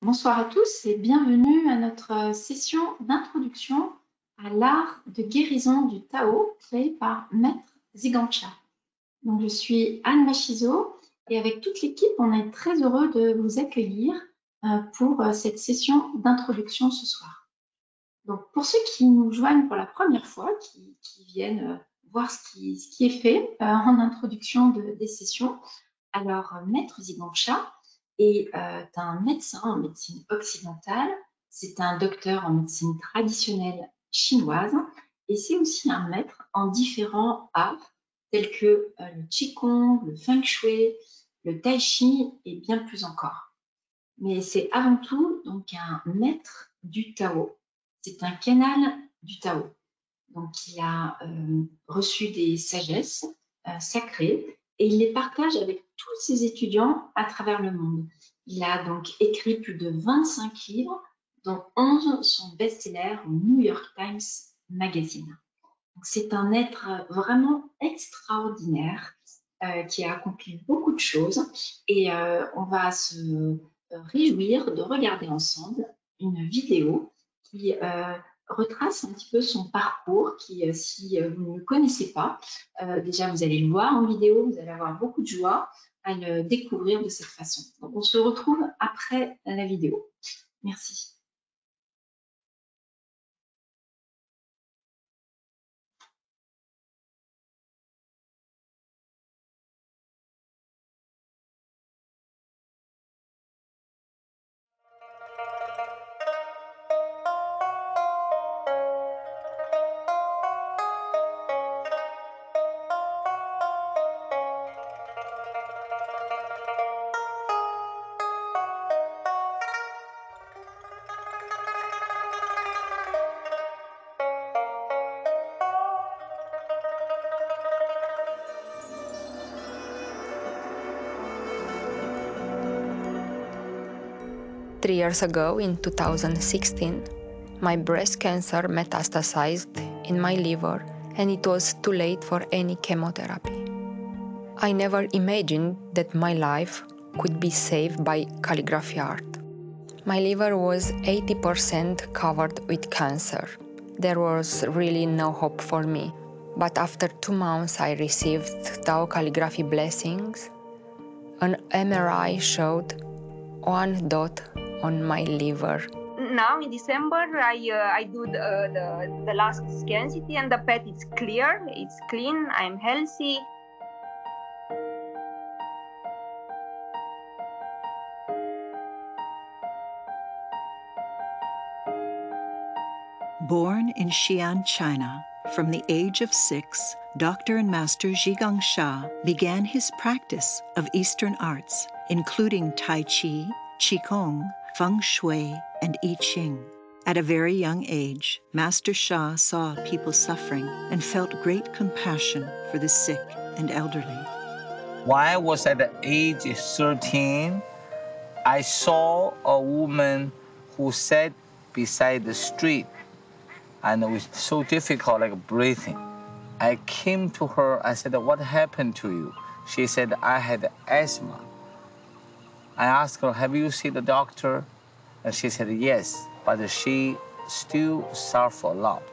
Bonsoir à tous et bienvenue à notre session d'introduction à l'art de guérison du Tao créé par Maître Zhigang Sha. Donc, je suis Anne Machizo et avec toute l'équipe, on est très heureux de vous accueillir pour cette session d'introduction ce soir. Donc, pour ceux qui nous joignent pour la première fois, qui viennent voir ce qui est fait en introduction des sessions, alors Maître Zhigang Sha est un médecin en médecine occidentale, c'est un docteur en médecine traditionnelle chinoise et c'est aussi un maître en différents arts tels que le Qigong, le Feng Shui, le Tai Chi et bien plus encore. Mais c'est avant tout donc un maître du Tao. C'est un canal du Tao. Donc il a reçu des sagesses sacrées et il les partage avec tous ses étudiants à travers le monde. Il a donc écrit plus de 25 livres, dont 11 sont best-sellers au New York Times Magazine. C'est un être vraiment extraordinaire qui a accompli beaucoup de choses et on va se réjouir de regarder ensemble une vidéo qui retrace un petit peu son parcours qui, si vous ne le connaissez pas, déjà vous allez le voir en vidéo, vous allez avoir beaucoup de joie à le découvrir de cette façon. Donc on se retrouve après la vidéo. Merci. 3 years ago, in 2016, my breast cancer metastasized in my liver and it was too late for any chemotherapy. I never imagined that my life could be saved by calligraphy art. My liver was 80% covered with cancer. There was really no hope for me. But after 2 months, I received Tao calligraphy blessings. An MRI showed 1 dot on my liver. Now in December, I do the last scan CT and the PET is clear, it's clean, I'm healthy. Born in Xi'an, China, from the age of 6, Dr. and Master Zhigang Sha began his practice of Eastern arts, including Tai Chi, Qigong, Feng Shui, and I Ching. At a very young age, Master Sha saw people suffering and felt great compassion for the sick and elderly. When I was at the age 13, I saw a woman who sat beside the street and it was so difficult, like breathing. I came to her, I said, "What happened to you?" She said, "I had asthma." I asked her, "Have you seen the doctor?" And she said, "Yes, but she still suffers a lot."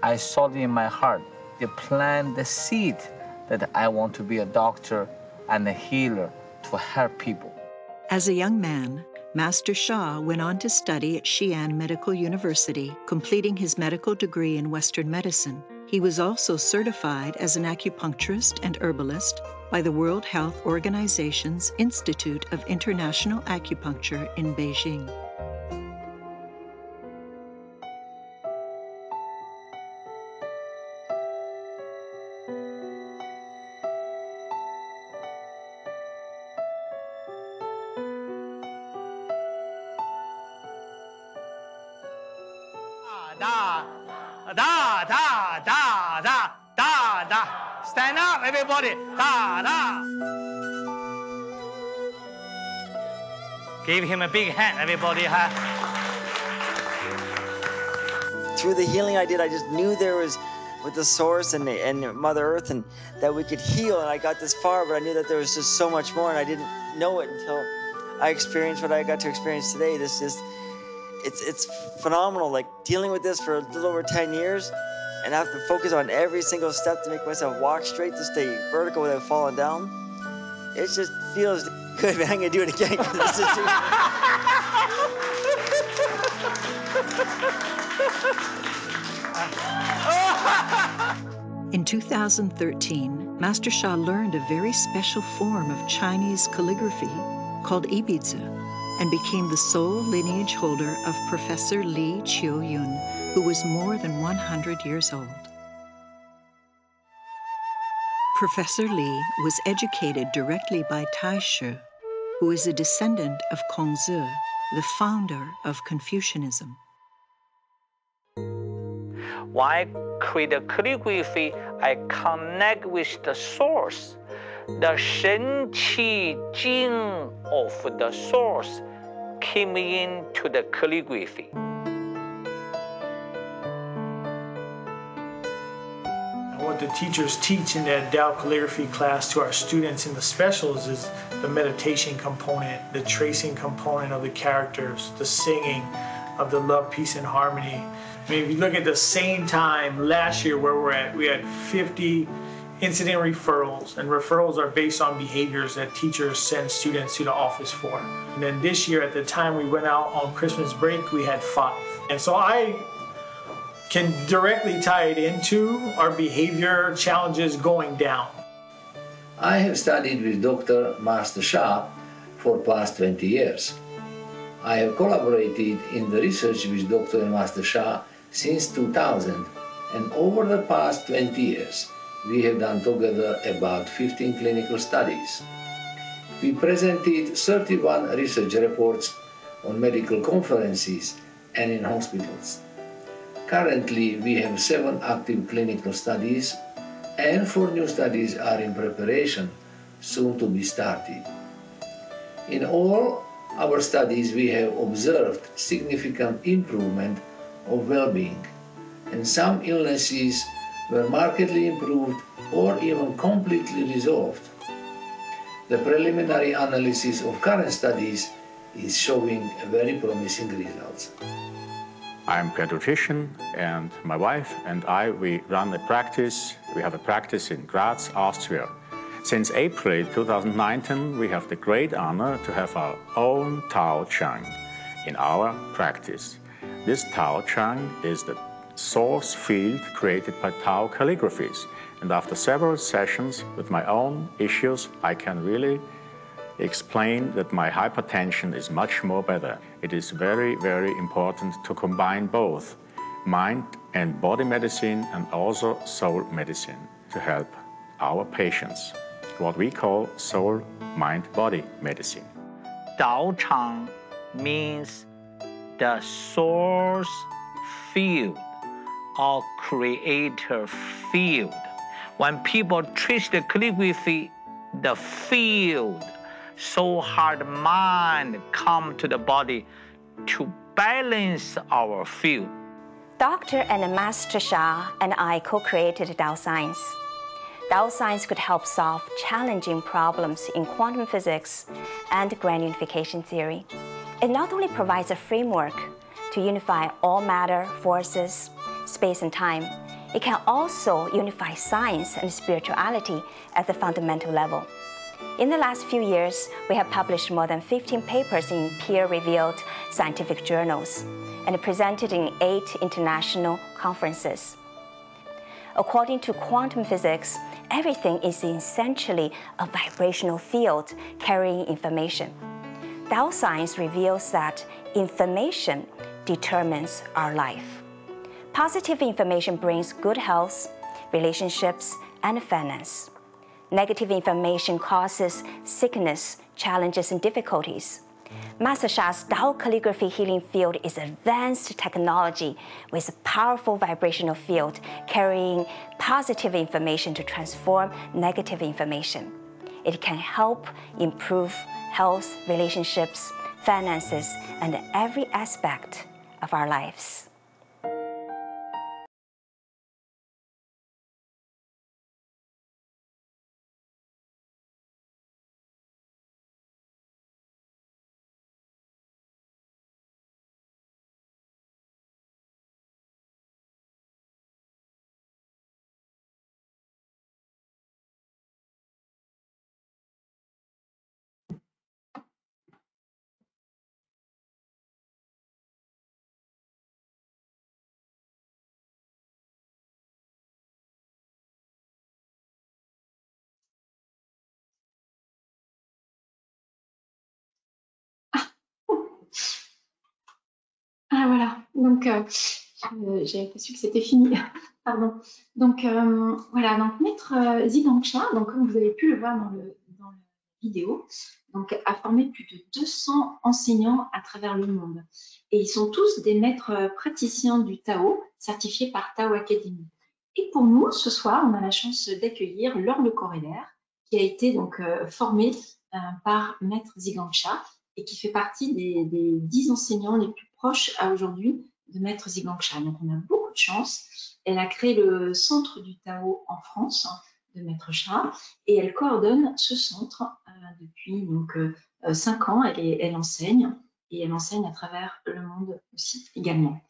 I saw it in my heart, they plant the seed that I want to be a doctor and a healer to help people. As a young man, Master Sha went on to study at Xi'an Medical University, completing his medical degree in Western medicine. He was also certified as an acupuncturist and herbalist by the World Health Organization's Institute of International Acupuncture in Beijing. Da, da, da, da, da, da, da. Stand up, everybody. Da, da. Give him a big hand, everybody. Through the healing I did, I just knew there was, with the Source and Mother Earth, and that we could heal. And I got this far, but I knew that there was just so much more, and I didn't know it until I experienced what I got to experience today. It's phenomenal. Like dealing with this for a little over 10 years, and I have to focus on every single step to make myself walk straight, to stay vertical without falling down. It just feels good, man. I'm gonna do it again because this is too. In 2013, Master Sha learned a very special form of Chinese calligraphy called Ibizi and became the sole lineage holder of Professor Li Qiuyun, who was more than 100 years old. Professor Li was educated directly by Taishu, who is a descendant of Kongzi, the founder of Confucianism. When I create a calligraphy, I connect with the source. The Shen Qi Jing of the source came into the calligraphy. What the teachers teach in that Tao calligraphy class to our students in the specials is the meditation component, the tracing component of the characters, the singing of the love, peace, and harmony. I mean, if you look at the same time last year where we're at, we had 50 incident referrals, and referrals are based on behaviors that teachers send students to the office for. And then this year, at the time we went out on Christmas break, we had 5. And so I can directly tie it into our behavior challenges going down. I have studied with Dr. Master Sha for past 20 years. I have collaborated in the research with Dr. and Master Sha since 2000, and over the past 20 years, we have done together about 15 clinical studies. We presented 31 research reports on medical conferences and in hospitals. Currently, we have 7 active clinical studies, and 4 new studies are in preparation, soon to be started. In all our studies, we have observed significant improvement of well-being, and some illnesses were markedly improved or even completely resolved. The preliminary analysis of current studies is showing very promising results. I'm a pediatrician, and my wife and I, we run a practice. We have a practice in Graz, Austria. Since April 2019, we have the great honor to have our own Tao Chang in our practice. This Tao Chang is the source field created by Tao calligraphies. And after several sessions with my own issues, I can really explain that my hypertension is much more better. It is very, very important to combine both mind and body medicine and also soul medicine to help our patients, what we call soul, mind, body medicine. Tao Chang means the source field or creator field. When people trace the calligraphy, the field, soul, heart, mind come to the body to balance our field. Dr. and Master Sha and I co-created Tao Science. Tao Science could help solve challenging problems in quantum physics and grand unification theory. It not only provides a framework to unify all matter, forces, space, and time, it can also unify science and spirituality at the fundamental level. In the last few years, we have published more than 15 papers in peer-reviewed scientific journals and presented in 8 international conferences. According to quantum physics, everything is essentially a vibrational field carrying information. Tao Science reveals that information determines our life. Positive information brings good health, relationships, and finance. Negative information causes sickness, challenges, and difficulties. Master Sha's Tao calligraphy healing field is advanced technology with a powerful vibrational field carrying positive information to transform negative information. It can help improve health, relationships, finances, and every aspect of our lives. Voilà, donc j'avais pas su que c'était fini, pardon. Donc voilà, donc Maître Zhigang-Cha, donc comme vous avez pu le voir dans la vidéo, donc a formé plus de 200 enseignants à travers le monde. Et ils sont tous des maîtres praticiens du Tao, certifiés par Tao Academy. Et pour nous, ce soir, on a la chance d'accueillir Laure Le Corrélaire, qui a été donc formée par Maître Zhigang-Cha et qui fait partie des 10 enseignants les plus proches à aujourd'hui de Maître Zhigang-Cha. Donc on a beaucoup de chance. Elle a créé le Centre du Tao en France de Maître Cha et elle coordonne ce centre depuis donc 5 ans. Elle enseigne et elle enseigne à travers le monde aussi également.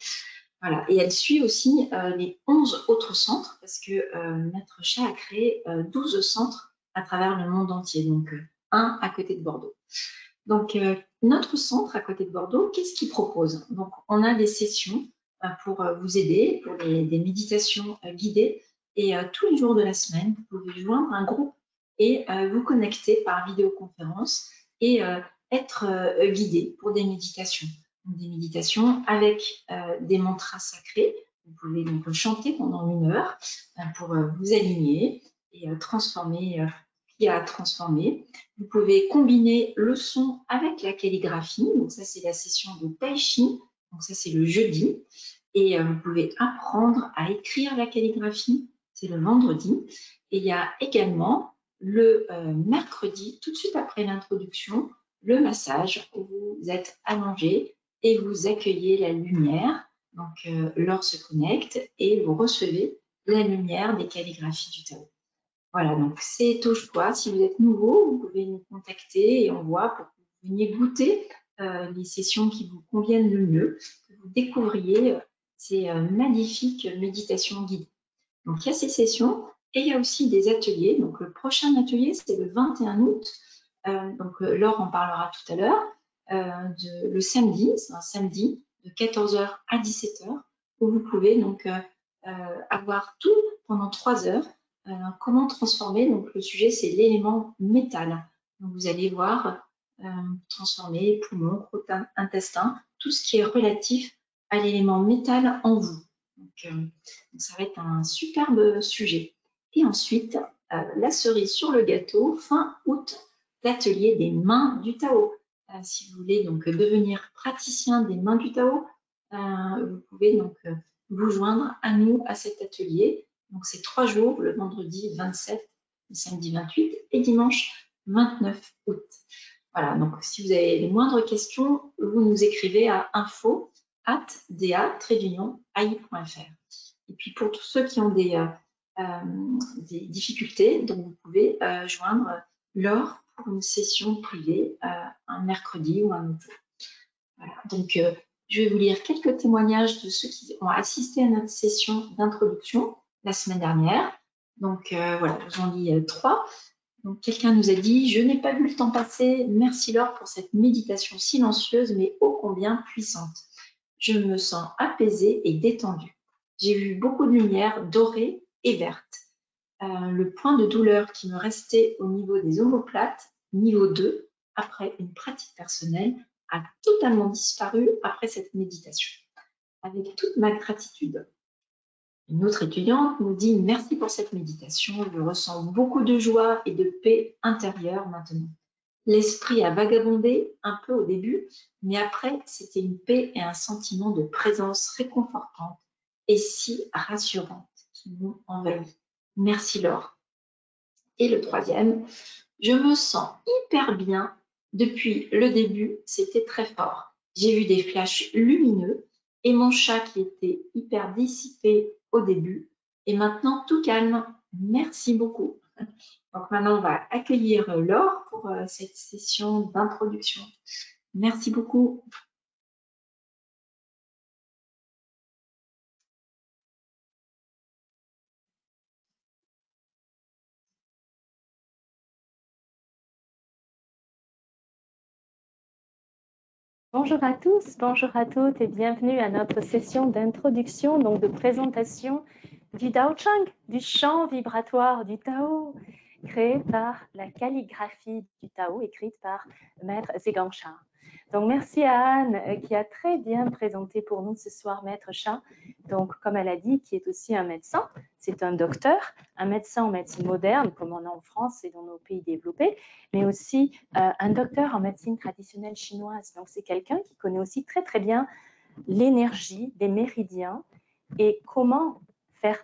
Voilà. Et elle suit aussi les 11 autres centres parce que Maître Cha a créé 12 centres à travers le monde entier, donc un à côté de Bordeaux. Donc, notre centre à côté de Bordeaux, qu'est-ce qu'il propose? Donc, on a des sessions pour vous aider, pour des méditations guidées. Et tous les jours de la semaine, vous pouvez joindre un groupe et vous connecter par vidéoconférence et être guidé pour des méditations. Donc, des méditations avec des mantras sacrés. Vous pouvez donc chanter pendant 1 heure pour vous aligner et transformer à transformer. Vous pouvez combiner le son avec la calligraphie. Donc ça, c'est la session de Tai Chi. Donc ça, c'est le jeudi. Et vous pouvez apprendre à écrire la calligraphie. C'est le vendredi. Et il y a également le mercredi, tout de suite après l'introduction, le massage où vous êtes allongé et vous accueillez la lumière. Donc l'or se connecte et vous recevez la lumière des calligraphies du Tao. Voilà, donc c'est au choix. Si vous êtes nouveau, vous pouvez nous contacter et on voit pour que vous veniez goûter les sessions qui vous conviennent le mieux, que vous découvriez ces magnifiques méditations guidées. Donc, il y a ces sessions et il y a aussi des ateliers. Donc, le prochain atelier, c'est le 21 août. Donc, Laure en parlera tout à l'heure. Le samedi, c'est un samedi de 14h à 17h où vous pouvez donc avoir tout pendant 3 heures. Comment transformer, donc le sujet c'est l'élément métal. Donc vous allez voir transformer poumon, croûte, intestin, tout ce qui est relatif à l'élément métal en vous. Donc ça va être un superbe sujet. Et ensuite, la cerise sur le gâteau, fin août, l'atelier des mains du Tao. Si vous voulez donc devenir praticien des mains du Tao, vous pouvez donc vous joindre à nous à cet atelier. Donc, c'est 3 jours, le vendredi 27, le samedi 28 et dimanche 29 août. Voilà, donc si vous avez les moindres questions, vous nous écrivez à info@da-ai.fr. Et puis, pour tous ceux qui ont des difficultés, donc vous pouvez joindre Laure pour une session privée un mercredi ou un autre jour. Voilà, donc je vais vous lire quelques témoignages de ceux qui ont assisté à notre session d'introduction la semaine dernière. Donc voilà, j'en lis 3. Donc quelqu'un nous a dit « Je n'ai pas vu le temps passer. Merci Laure pour cette méditation silencieuse mais ô combien puissante. Je me sens apaisée et détendue. J'ai vu beaucoup de lumière dorée et verte. Le point de douleur qui me restait au niveau des omoplates, niveau 2, après une pratique personnelle, a totalement disparu après cette méditation. Avec toute ma gratitude. » Une autre étudiante nous dit « Merci pour cette méditation, je ressens beaucoup de joie et de paix intérieure maintenant. L'esprit a vagabondé un peu au début, mais après, c'était une paix et un sentiment de présence réconfortante et si rassurante qui m'ont envahi. Merci Laure. » Et le troisième, « Je me sens hyper bien. Depuis le début, c'était très fort. J'ai vu des flashs lumineux et mon chat qui était hyper dissipé au début et maintenant tout calme. Merci beaucoup. » Donc maintenant, on va accueillir Laure pour cette session d'introduction. Merci beaucoup. Bonjour à tous, bonjour à toutes et bienvenue à notre session d'introduction, donc de présentation du Dao Chang, du champ vibratoire du Tao. créé par la calligraphie du Tao, écrite par Maître Zhigang Sha. Donc, merci à Anne qui a très bien présenté pour nous ce soir Maître Sha. Donc, comme elle a dit, qui est aussi un médecin, c'est un docteur, un médecin en médecine moderne, comme on a en France et dans nos pays développés, mais aussi un docteur en médecine traditionnelle chinoise. Donc, c'est quelqu'un qui connaît aussi très, très bien l'énergie des méridiens et comment faire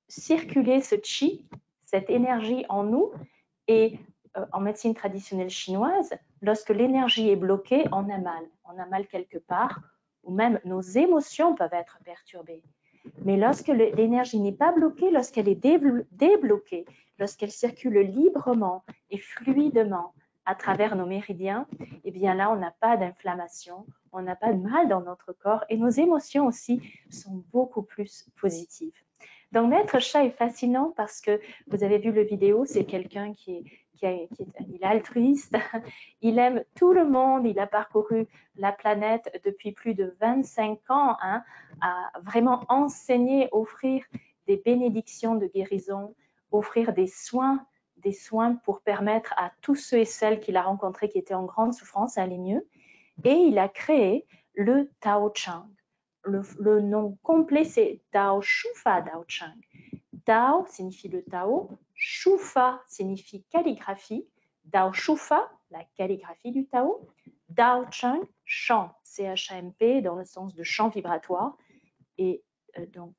circuler ce qi, cette énergie en nous. Et en médecine traditionnelle chinoise, lorsque l'énergie est bloquée, on a mal. On a mal quelque part, ou même nos émotions peuvent être perturbées. Mais lorsque l'énergie n'est pas bloquée, lorsqu'elle est débloquée, lorsqu'elle circule librement et fluidement à travers nos méridiens, eh bien là, on n'a pas d'inflammation, on n'a pas de mal dans notre corps et nos émotions aussi sont beaucoup plus positives. Donc, Maître Sha est fascinant parce que vous avez vu le vidéo, c'est quelqu'un qui est altruiste, il aime tout le monde, il a parcouru la planète depuis plus de 25 ans, hein, à vraiment enseigner, offrir des bénédictions de guérison, offrir des soins pour permettre à tous ceux et celles qu'il a rencontrés qui étaient en grande souffrance à aller mieux. Et il a créé le Tao Chang. Le nom complet, c'est Dao Shufa Dao Chang. Dao signifie le Tao, Shufa signifie calligraphie, Dao Shufa, la calligraphie du Tao, Dao Chang, chant, C-H-A-M-P, dans le sens de chant vibratoire, et donc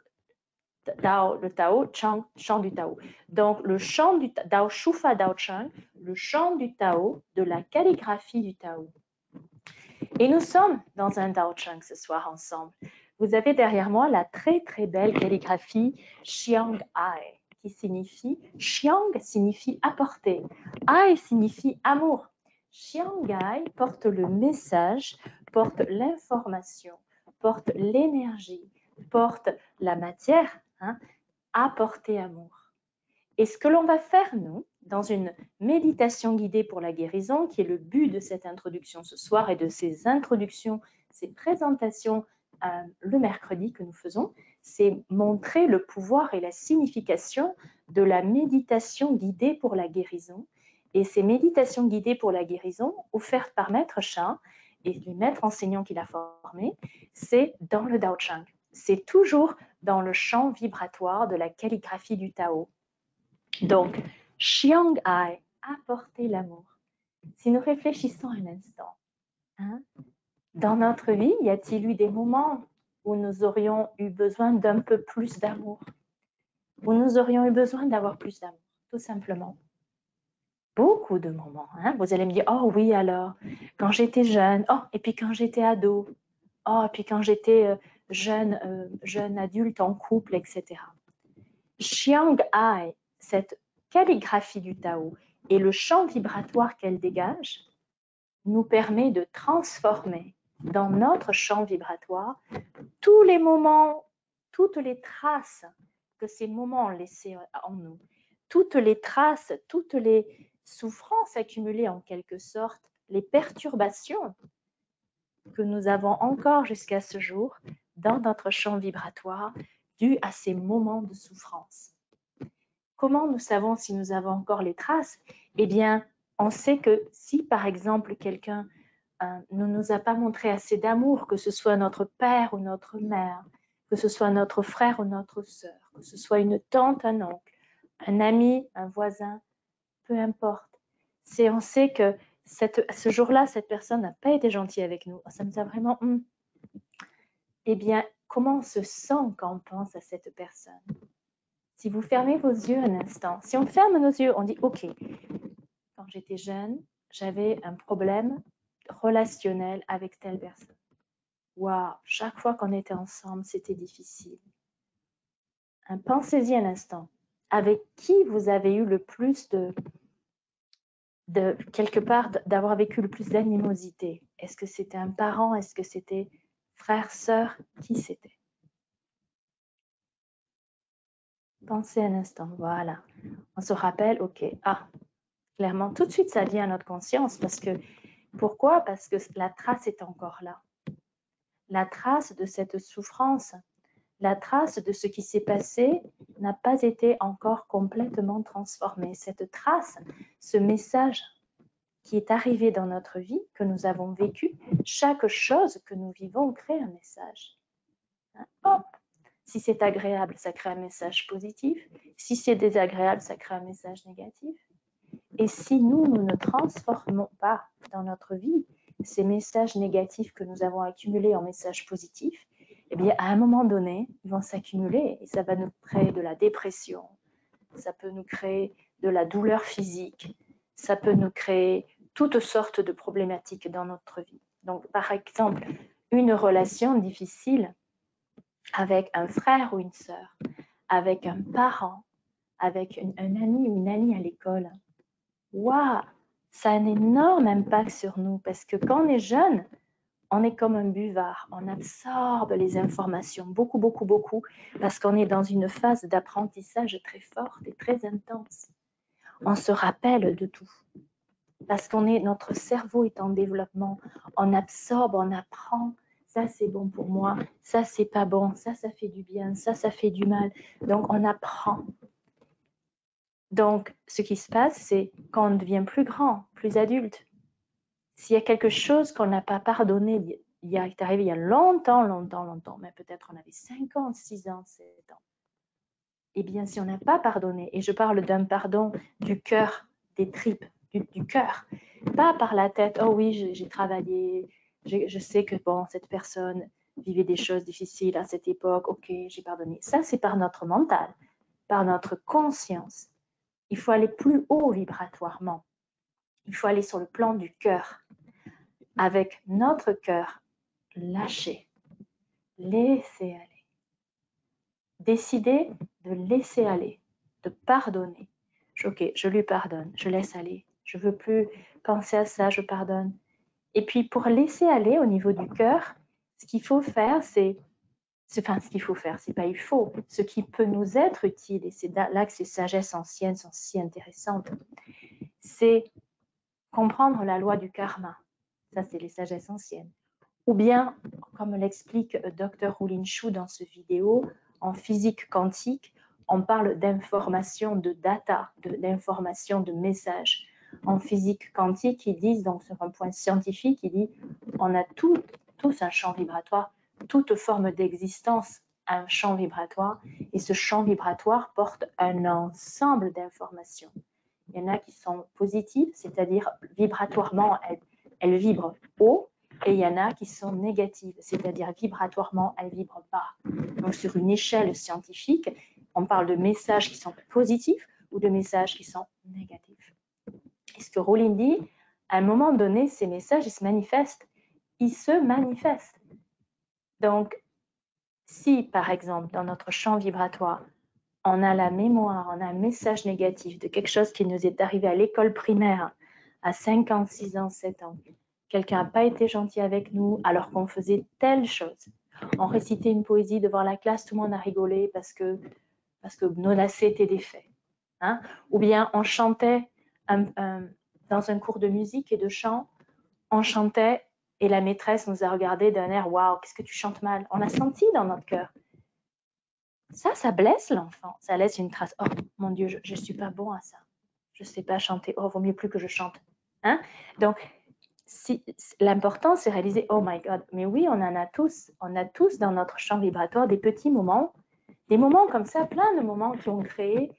Dao, le Tao, Chang, chant du Tao. Donc le chant du Dao Shufa Dao Chang, le chant du Tao, de la calligraphie du Tao. Et nous sommes dans un Dao Chang ce soir ensemble. Vous avez derrière moi la très très belle calligraphie Xiang Ai, qui signifie, Xiang signifie apporter, Ai signifie amour. Xiang Ai porte le message, porte l'information, porte l'énergie, porte la matière, hein, apporter amour. Et ce que l'on va faire, nous, dans une méditation guidée pour la guérison, qui est le but de cette introduction ce soir et de ces introductions, ces présentations le mercredi que nous faisons, c'est montrer le pouvoir et la signification de la méditation guidée pour la guérison. Et ces méditations guidées pour la guérison, offertes par Maître Sha et les maîtres enseignants qu'il a formés, c'est dans le Dao Chang. C'est toujours dans le champ vibratoire de la calligraphie du Tao. Donc, Xiang Ai, apporter l'amour. Si nous réfléchissons un instant, hein, dans notre vie, y a-t-il eu des moments où nous aurions eu besoin d'un peu plus d'amour, où nous aurions eu besoin d'avoir plus d'amour, tout simplement? Beaucoup de moments. Hein. Vous allez me dire, oh oui alors, quand j'étais jeune, oh, et puis quand j'étais ado, oh, et puis quand j'étais jeune adulte en couple, etc. Xiang Ai, cette calligraphie du Tao et le champ vibratoire qu'elle dégage nous permet de transformer dans notre champ vibratoire tous les moments, toutes les traces que ces moments ont laissées en nous, toutes les traces, toutes les souffrances accumulées en quelque sorte, les perturbations que nous avons encore jusqu'à ce jour dans notre champ vibratoire dû à ces moments de souffrance. Comment nous savons si nous avons encore les traces? Eh bien, on sait que si, par exemple, quelqu'un ne nous a pas montré assez d'amour, que ce soit notre père ou notre mère, que ce soit notre frère ou notre sœur, que ce soit une tante, un oncle, un ami, un voisin, peu importe. On sait que ce jour-là, cette personne n'a pas été gentille avec nous. Ça nous a vraiment... Eh bien, comment on se sent quand on pense à cette personne? Si vous fermez vos yeux un instant, si on ferme nos yeux, on dit « Ok, quand j'étais jeune, j'avais un problème relationnel avec telle personne. Waouh, chaque fois qu'on était ensemble, c'était difficile. » Pensez-y un instant. Avec qui vous avez eu le plus quelque part, d'avoir vécu le plus d'animosité? Est-ce que c'était un parent? Est-ce que c'était frère, sœur? Qui c'était? Pensez un instant, voilà. On se rappelle, ok, clairement, tout de suite, ça vient à notre conscience. Pourquoi? Parce que la trace est encore là. La trace de cette souffrance, la trace de ce qui s'est passé n'a pas été encore complètement transformée. Cette trace, ce message qui est arrivé dans notre vie, que nous avons vécu, chaque chose que nous vivons crée un message. Hop. Si c'est agréable, ça crée un message positif. Si c'est désagréable, ça crée un message négatif. Et si nous ne transformons pas dans notre vie ces messages négatifs que nous avons accumulés en messages positifs, eh bien, à un moment donné, ils vont s'accumuler et ça va nous créer de la dépression, ça peut nous créer de la douleur physique, ça peut nous créer toutes sortes de problématiques dans notre vie. Donc, par exemple, une relation difficile avec un frère ou une sœur, avec un parent, avec un ami ou une amie à l'école. Waouh, ça a un énorme impact sur nous parce que quand on est jeune, on est comme un buvard, on absorbe les informations beaucoup, beaucoup, beaucoup parce qu'on est dans une phase d'apprentissage très forte et très intense. On se rappelle de tout parce notre cerveau est en développement, on absorbe, on apprend. Ça, c'est bon pour moi. Ça, c'est pas bon. Ça fait du bien. Ça fait du mal. Donc, on apprend. Donc, ce qui se passe, c'est quand on devient plus grand, plus adulte, s'il y a quelque chose qu'on n'a pas pardonné, il est arrivé il y a longtemps, mais peut-être on avait 5 ans, 6 ans, 7 ans. Eh bien, si on n'a pas pardonné, et je parle d'un pardon du cœur, des tripes, du cœur, pas par la tête, oh oui, j'ai travaillé, je sais que bon, cette personne vivait des choses difficiles à cette époque, ok, j'ai pardonné. Ça, c'est par notre mental, par notre conscience. Il faut aller plus haut vibratoirement. Il faut aller sur le plan du cœur. Avec notre cœur, lâcher, laisser aller. Décider de laisser aller, de pardonner. Ok, je lui pardonne, je laisse aller. Je ne veux plus penser à ça, je pardonne. Et puis pour laisser aller au niveau du cœur, ce qu'il faut faire, c'est pas il faut, ce qui peut nous être utile, et c'est là que ces sagesses anciennes sont si intéressantes, c'est comprendre la loi du karma. Ça, c'est les sagesses anciennes. Ou bien, comme l'explique Dr. Wu-Lin Shu dans ce vidéo, en physique quantique, on parle d'information de data, d'information de messages. En physique quantique, ils disent, donc sur un point scientifique, ils disent on a tous un champ vibratoire, toute forme d'existence a un champ vibratoire, et ce champ vibratoire porte un ensemble d'informations. Il y en a qui sont positives, c'est-à-dire vibratoirement, elles vibrent haut, et il y en a qui sont négatives, c'est-à-dire vibratoirement, elles ne vibrent pas. Donc sur une échelle scientifique, on parle de messages qui sont positifs ou de messages qui sont négatifs. Et ce que Wu-Lin dit, à un moment donné, ces messages, ils se manifestent. Ils se manifestent. Donc, si par exemple, dans notre champ vibratoire, on a la mémoire, on a un message négatif de quelque chose qui nous est arrivé à l'école primaire à 5 ans, 6 ans, 7 ans, quelqu'un n'a pas été gentil avec nous alors qu'on faisait telle chose. On récitait une poésie devant la classe, tout le monde a rigolé parce que nos lacets étaient défaits. Hein? Ou bien on chantait dans un cours de musique et de chant, on chantait et la maîtresse nous a regardé d'un air « Waouh, qu'est-ce que tu chantes mal ?» On a senti dans notre cœur. Ça blesse l'enfant, ça laisse une trace. Oh mon Dieu, je ne suis pas bon à ça. Je ne sais pas chanter. Oh, vaut mieux plus que je chante. Hein? Donc, l'important, c'est réaliser, oh my God, mais oui, on en a tous. On a tous dans notre champ vibratoire des petits moments, des moments comme ça, plein de moments qui ont créé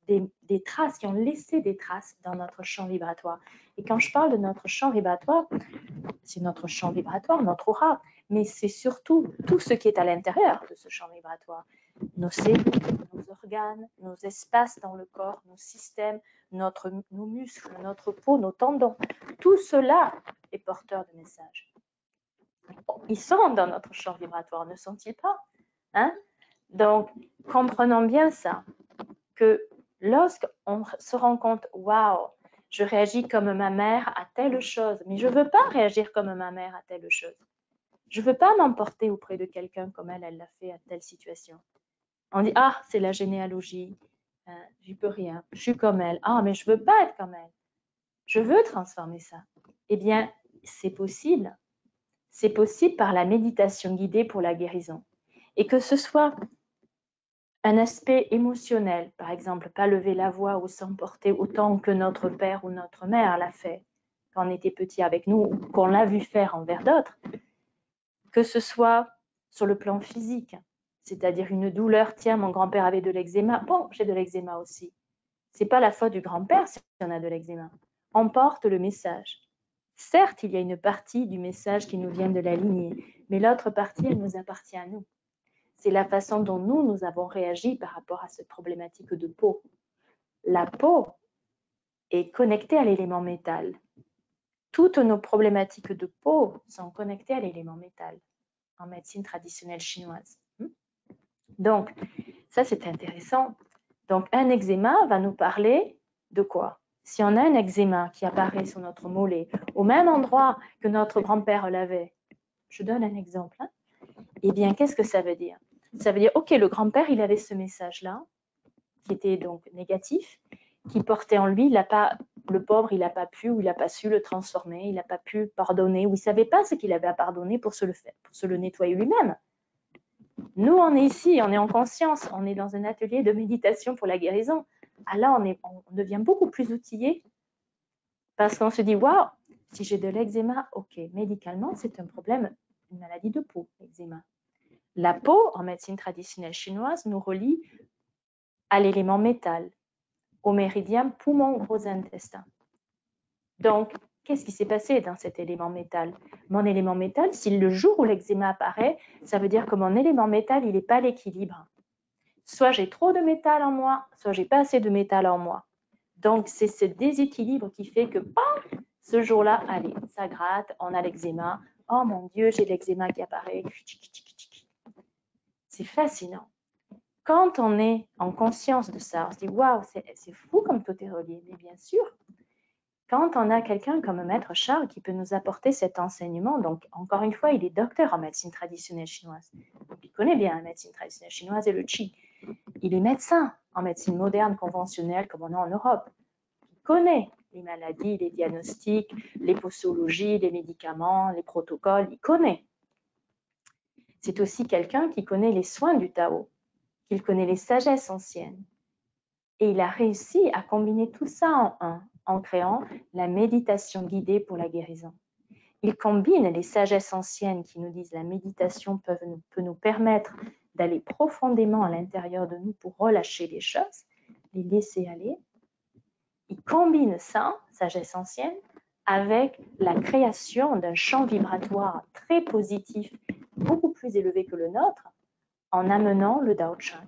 des traces, qui ont laissé des traces dans notre champ vibratoire. Et quand je parle de notre champ vibratoire, c'est notre champ vibratoire, notre aura, mais c'est surtout tout ce qui est à l'intérieur de ce champ vibratoire. Nos cellules, nos organes, nos espaces dans le corps, nos systèmes, nos muscles, notre peau, nos tendons. Tout cela est porteur de messages. Ils sont dans notre champ vibratoire, ne sont-ils pas? Hein? Donc, comprenons bien ça, que lorsqu'on se rend compte, waouh, je réagis comme ma mère à telle chose, mais je ne veux pas réagir comme ma mère à telle chose. Je ne veux pas m'emporter auprès de quelqu'un comme elle l'a fait à telle situation. On dit, ah, c'est la généalogie, j'y peux rien, je suis comme elle. Ah, mais je ne veux pas être comme elle. Je veux transformer ça. Eh bien, c'est possible. C'est possible par la méditation guidée pour la guérison. Et que ce soit un aspect émotionnel, par exemple, pas lever la voix ou s'emporter autant que notre père ou notre mère l'a fait quand on était petit avec nous ou qu'on l'a vu faire envers d'autres, que ce soit sur le plan physique, c'est-à-dire une douleur, tiens, mon grand-père avait de l'eczéma, bon, j'ai de l'eczéma aussi. Ce n'est pas la faute du grand-père si on a de l'eczéma. On porte le message. Certes, il y a une partie du message qui nous vient de la lignée, mais l'autre partie, elle nous appartient à nous. C'est la façon dont nous avons réagi par rapport à cette problématique de peau. La peau est connectée à l'élément métal. Toutes nos problématiques de peau sont connectées à l'élément métal en médecine traditionnelle chinoise. Donc, ça c'est intéressant. Donc, un eczéma va nous parler de quoi? Si on a un eczéma qui apparaît sur notre mollet, au même endroit que notre grand-père l'avait, je donne un exemple, hein, eh bien, qu'est-ce que ça veut dire? Ça veut dire, ok, le grand-père, il avait ce message-là, qui était donc négatif, qui portait en lui, le pauvre, il n'a pas pu ou il n'a pas su le transformer, il n'a pas pu pardonner ou il ne savait pas ce qu'il avait à pardonner pour se le faire, pour se le nettoyer lui-même. Nous, on est ici, on est en conscience, on est dans un atelier de méditation pour la guérison. Alors, on devient beaucoup plus outillé parce qu'on se dit, waouh, si j'ai de l'eczéma, ok, médicalement, c'est un problème, une maladie de peau, l'eczéma. La peau, en médecine traditionnelle chinoise, nous relie à l'élément métal, au méridien poumon gros intestin. Donc, qu'est-ce qui s'est passé dans cet élément métal? Mon élément métal, si le jour où l'eczéma apparaît, ça veut dire que mon élément métal, il n'est pas à l'équilibre. Soit j'ai trop de métal en moi, soit j'ai pas assez de métal en moi. Donc, c'est ce déséquilibre qui fait que, bam, ce jour-là, allez, ça gratte, on a l'eczéma. Oh mon Dieu, j'ai l'eczéma qui apparaît. C'est fascinant. Quand on est en conscience de ça, on se dit, waouh, c'est fou comme tout est relié. Mais bien sûr, quand on a quelqu'un comme Maître Sha qui peut nous apporter cet enseignement, donc encore une fois, il est docteur en médecine traditionnelle chinoise. Donc, il connaît bien la médecine traditionnelle chinoise et le Qi. Il est médecin en médecine moderne conventionnelle comme on a en Europe. Il connaît les maladies, les diagnostics, les posologies, les médicaments, les protocoles, il connaît. C'est aussi quelqu'un qui connaît les soins du Tao, qu'il connaît les sagesses anciennes. Et il a réussi à combiner tout ça en un, en créant la méditation guidée pour la guérison. Il combine les sagesses anciennes qui nous disent la méditation peut nous permettre d'aller profondément à l'intérieur de nous pour relâcher les choses, les laisser aller. Il combine ça, sagesse ancienne, avec la création d'un champ vibratoire très positif, beaucoup plus élevé que le nôtre, en amenant le Dao Chang,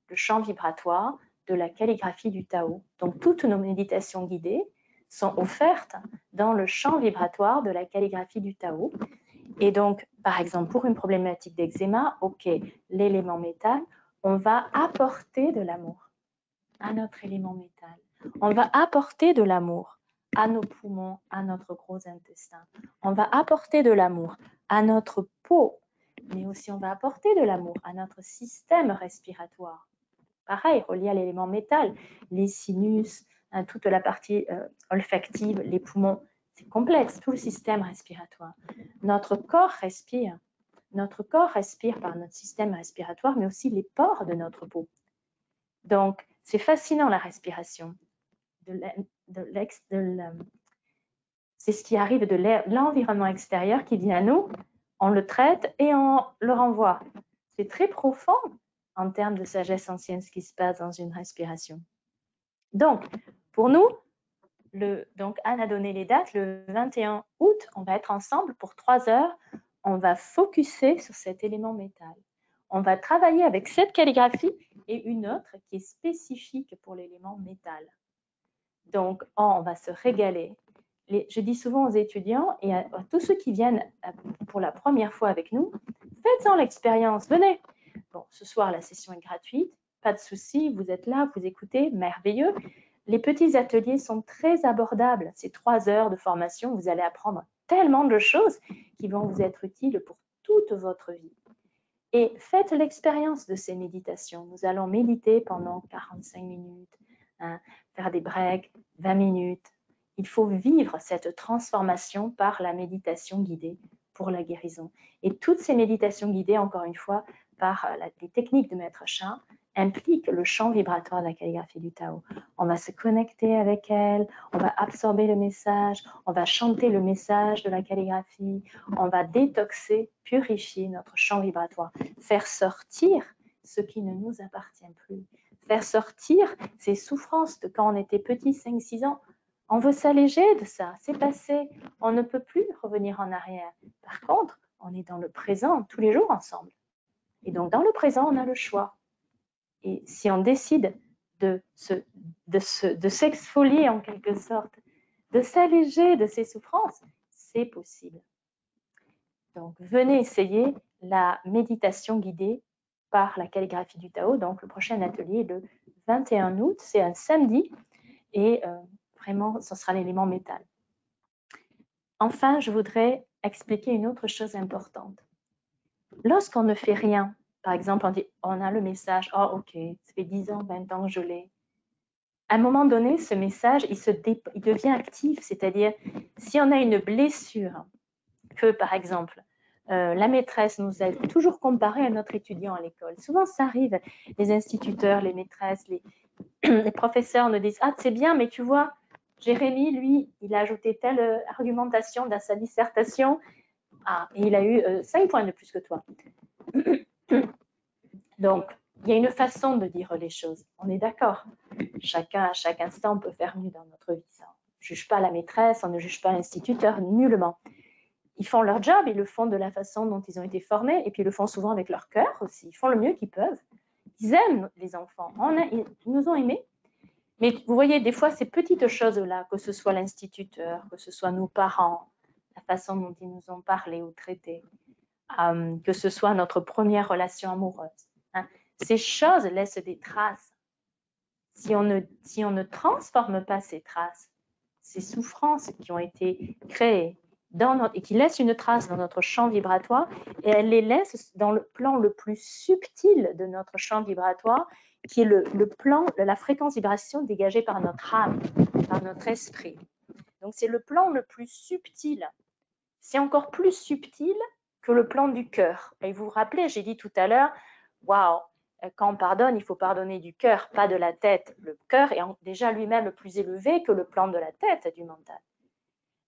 le champ vibratoire de la calligraphie du Tao. Donc, toutes nos méditations guidées sont offertes dans le champ vibratoire de la calligraphie du Tao. Et donc, par exemple, pour une problématique d'eczéma, ok, l'élément métal, on va apporter de l'amour à notre élément métal. On va apporter de l'amour à nos poumons, à notre gros intestin. On va apporter de l'amour à notre peau, mais aussi on va apporter de l'amour à notre système respiratoire. Pareil, relié à l'élément métal, les sinus, toute la partie olfactive, les poumons, c'est complexe, tout le système respiratoire. Notre corps respire. Notre corps respire par notre système respiratoire, mais aussi les pores de notre peau. Donc, c'est fascinant la respiration. C'est ce qui arrive de l'environnement extérieur qui vient à nous, on le traite et on le renvoie. C'est très profond en termes de sagesse ancienne ce qui se passe dans une respiration. Donc, pour nous, donc Anne a donné les dates, le 21 août, on va être ensemble pour 3 heures, on va focuser sur cet élément métal. On va travailler avec cette calligraphie et une autre qui est spécifique pour l'élément métal. Donc, on va se régaler. Je dis souvent aux étudiants et à tous ceux qui viennent pour la première fois avec nous, faites-en l'expérience, venez. Bon, ce soir, la session est gratuite, pas de souci, vous êtes là, vous écoutez, merveilleux. Les petits ateliers sont très abordables. C'est 3 heures de formation, vous allez apprendre tellement de choses qui vont vous être utiles pour toute votre vie. Et faites l'expérience de ces méditations. Nous allons méditer pendant 45 minutes, faire des breaks, 20 minutes. Il faut vivre cette transformation par la méditation guidée pour la guérison. Et toutes ces méditations guidées, encore une fois, par les techniques de Maître Sha impliquent le champ vibratoire de la calligraphie du Tao. On va se connecter avec elle, on va absorber le message, on va chanter le message de la calligraphie, on va détoxer, purifier notre champ vibratoire, faire sortir ce qui ne nous appartient plus, faire sortir ces souffrances de quand on était petit, 5-6 ans. On veut s'alléger de ça, c'est passé, on ne peut plus revenir en arrière. Par contre, on est dans le présent tous les jours ensemble. Et donc, dans le présent, on a le choix. Et si on décide de s'exfolier en quelque sorte, de s'alléger de ces souffrances, c'est possible. Donc, venez essayer la méditation guidée par la calligraphie du Tao. Donc, le prochain atelier est le 21 août, c'est un samedi, et vraiment, ce sera l'élément métal. Enfin, je voudrais expliquer une autre chose importante. Lorsqu'on ne fait rien, par exemple, on a le message, oh ok, ça fait 10 ans, 20 ans que je l'ai. À un moment donné, ce message, il devient actif, c'est-à-dire, si on a une blessure, que par exemple, la maîtresse nous a toujours comparé à notre étudiant à l'école. Souvent, ça arrive, les instituteurs, les maîtresses, les professeurs nous disent, ah, c'est bien, mais tu vois, Jérémy, lui, il a ajouté telle argumentation dans sa dissertation, ah, et il a eu 5 points de plus que toi. Donc, il y a une façon de dire les choses, on est d'accord. Chacun, à chaque instant, peut faire mieux dans notre vie. Ça. On ne juge pas la maîtresse, on ne juge pas l'instituteur, nullement. Ils font leur job, ils le font de la façon dont ils ont été formés, et puis ils le font souvent avec leur cœur aussi. Ils font le mieux qu'ils peuvent. Ils aiment les enfants, ils nous ont aimés. Mais vous voyez, des fois, ces petites choses-là, que ce soit l'instituteur, que ce soit nos parents, la façon dont ils nous ont parlé ou traité, que ce soit notre première relation amoureuse, hein, ces choses laissent des traces. Si on ne transforme pas ces traces, ces souffrances qui ont été créées et qui laissent une trace dans notre champ vibratoire, et elles les laissent dans le plan le plus subtil de notre champ vibratoire, qui est le plan de la fréquence vibration dégagée par notre âme, par notre esprit. Donc c'est le plan le plus subtil. C'est encore plus subtil que le plan du cœur. Et vous vous rappelez, j'ai dit tout à l'heure, waouh, quand on pardonne, il faut pardonner du cœur, pas de la tête. Le cœur est déjà lui-même plus élevé que le plan de la tête, du mental.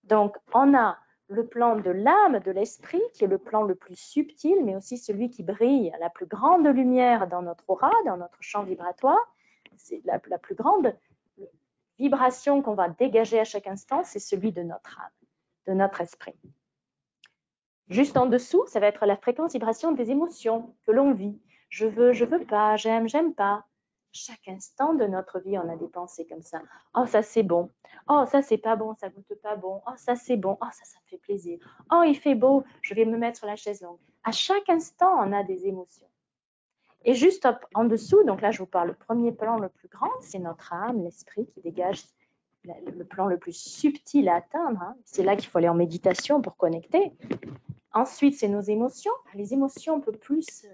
Donc, on a le plan de l'âme, de l'esprit, qui est le plan le plus subtil, mais aussi celui qui brille, la plus grande lumière dans notre aura, dans notre champ vibratoire. C'est la plus grande vibration qu'on va dégager à chaque instant, c'est celui de notre âme, de notre esprit. Juste en dessous, ça va être la fréquence vibration des émotions que l'on vit. Je veux pas, j'aime pas. Chaque instant de notre vie, on a des pensées comme ça. Oh, ça c'est bon. Oh, ça c'est pas bon, ça goûte pas bon. Oh, ça c'est bon. Oh, ça me fait plaisir. Oh, il fait beau, je vais me mettre sur la chaise longue. À chaque instant, on a des émotions. Et juste en dessous, donc là, je vous parle, le premier plan le plus grand, c'est notre âme, l'esprit qui dégage le plan le plus subtil à atteindre. Hein. C'est là qu'il faut aller en méditation pour connecter. Ensuite, c'est nos émotions. Les émotions, on peut plus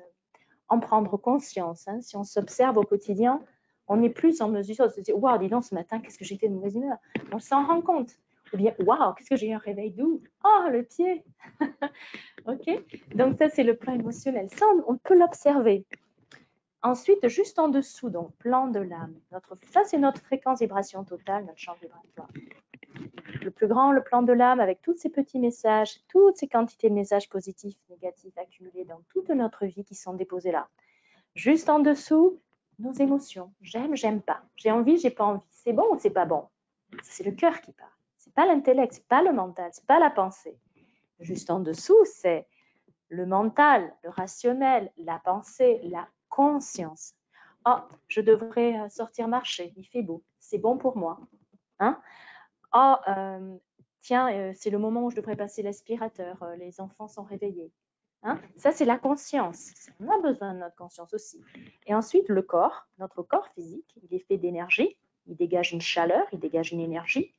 en prendre conscience. Hein. Si on s'observe au quotidien, on est plus en mesure de se dire « Waouh, dis donc, ce matin, qu'est-ce que j'étais de mauvaise humeur ?» On s'en rend compte. Ou bien « Waouh, qu'est-ce que j'ai eu un réveil doux ?»« Oh, le pied !» Ok. Donc ça, c'est le plan émotionnel. Ça, on peut l'observer. Ensuite, juste en dessous, donc, plan de l'âme. Ça, c'est notre fréquence vibration totale, notre champ vibratoire. Le plus grand, le plan de l'âme, avec tous ces petits messages, toutes ces quantités de messages positifs, négatifs, accumulés dans toute notre vie qui sont déposés là. Juste en dessous, nos émotions. J'aime, j'aime pas. J'ai envie, j'ai pas envie. C'est bon ou c'est pas bon? C'est le cœur qui parle. C'est pas l'intellect, c'est pas le mental, c'est pas la pensée. Juste en dessous, c'est le mental, le rationnel, la pensée, la conscience. Oh, je devrais sortir marcher, il fait beau, c'est bon pour moi. Hein? Oh, tiens, c'est le moment où je devrais passer l'aspirateur, les enfants sont réveillés. Hein? Ça, c'est la conscience. On a besoin de notre conscience aussi. Et ensuite, le corps, notre corps physique, il est fait d'énergie, il dégage une chaleur, il dégage une énergie